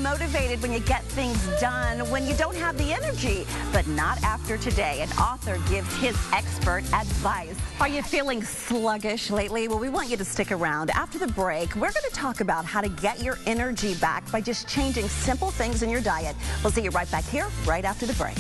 motivated when you get things done, when you don't have the energy, but not after today. An author gives his expert advice. Are you feeling sluggish lately? Well, we want you to stick around. After the break, we're going to talk about how to get your energy back by just changing simple things in your diet. We'll see you right back here, right after the break.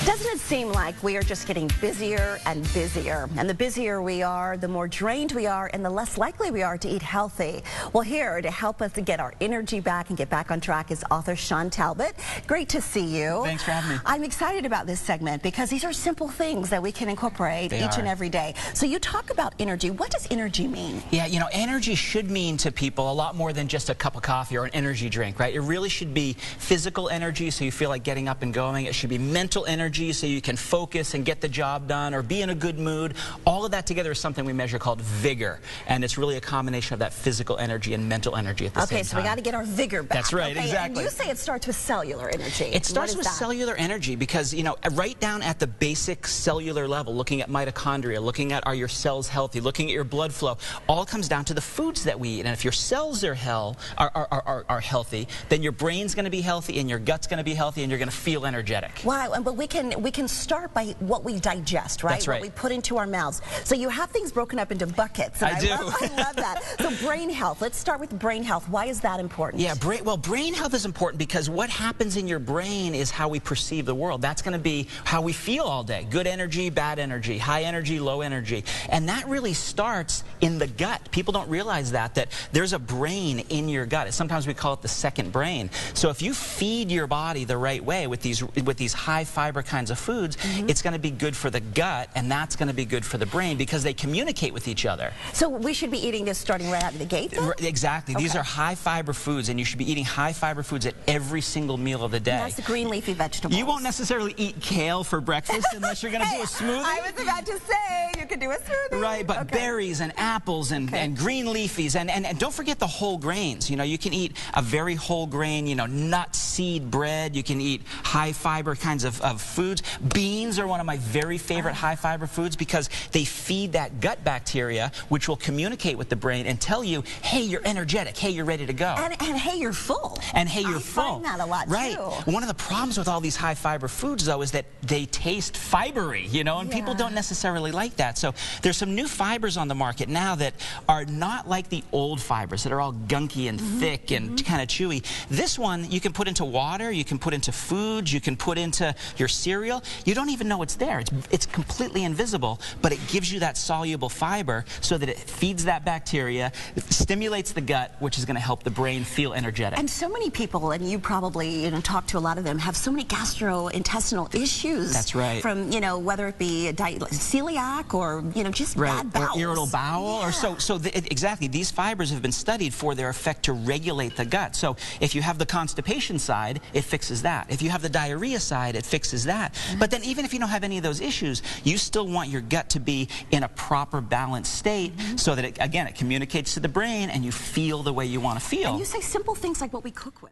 Doesn't it seem like we are just getting busier and busier? And the busier we are, the more drained we are, and the less likely we are to eat healthy. Well, here to help us to get our energy back and get back on track is author Shawn Talbott. Great to see you. Thanks for having me. I'm excited about this segment because these are simple things that we can incorporate each and every day. So you talk about energy. What does energy mean? Yeah, you know, energy should mean to people a lot more than just a cup of coffee or an energy drink, right? It really should be physical energy, so you feel like getting up and going. It should be mental energy, so you can focus and get the job done or be in a good mood. All of that together is something we measure called vigor, and it's really a combination of that physical energy and mental energy at the same time. Okay, so we got to get our vigor back. That's right, exactly. And you say it starts with cellular energy. It starts with cellular energy because, you know, right down at the basic cellular level, looking at mitochondria, looking at are your cells healthy, looking at your blood flow, all comes down to the foods that we eat. And if your cells are healthy, then your brain's going to be healthy and your gut's going to be healthy and you're going to feel energetic. Wow, but we can start by what we digest, right? That's right. What we put into our mouths. So you have things broken up into buckets. And I do. I love that. So brain health. Let's start with brain health. Why is that important? Yeah, brain health is important because what happens in your brain is how we perceive the world. That's going to be how we feel all day. Good energy, bad energy, high energy, low energy. And that really starts in the gut. People don't realize that there's a brain in your gut. Sometimes we call it the second brain. So if you feed your body the right way with these high fiber kinds of foods, it's going to be good for the gut, and that's going to be good for the brain because they communicate with each other. So we should be eating this starting right out of the gate, then? Exactly. Okay. These are high fiber foods, and you should be eating high fiber foods at every single meal of the day. And that's the green leafy vegetables. You won't necessarily eat kale for breakfast unless you're going to do a smoothie. I was about to say, you could do a smoothie. Right, but berries and apples and green leafies, and don't forget the whole grains. You know, you can eat a very whole grain, you know, nut seed bread. You can eat high fiber kinds of foods. Beans are one of my very favorite high fiber foods because they feed that gut bacteria, which will communicate with the brain and tell you, hey, you're energetic, hey, you're ready to go. And hey, you're full. And hey, you're full. I find that a lot, right. too. One of the problems with all these high fiber foods, though, is that they taste fibery, you know, and people don't necessarily like that. So there's some new fibers on the market now that are not like the old fibers that are all gunky and thick and kind of chewy. This one you can put into water, you can put into foods, you can put into your cereal. You don't even know it's there. It's completely invisible, but it gives you that soluble fiber so that it feeds that bacteria, stimulates the gut, which is going to help the brain feel energetic. And so many people, and you probably talk to a lot of them, have so many gastrointestinal issues. That's right. From, you know, whether it be celiac or, you know, just bad bowels. Or irritable bowel. Or exactly. These fibers have been studied for their effect to regulate the gut. So if you have the constipation side, it fixes that. If you have the diarrhea side, it fixes that. But then even if you don't have any of those issues, you still want your gut to be in a proper balanced state so that, it communicates to the brain and you feel the way you want to feel. And you say simple things like what we cook with.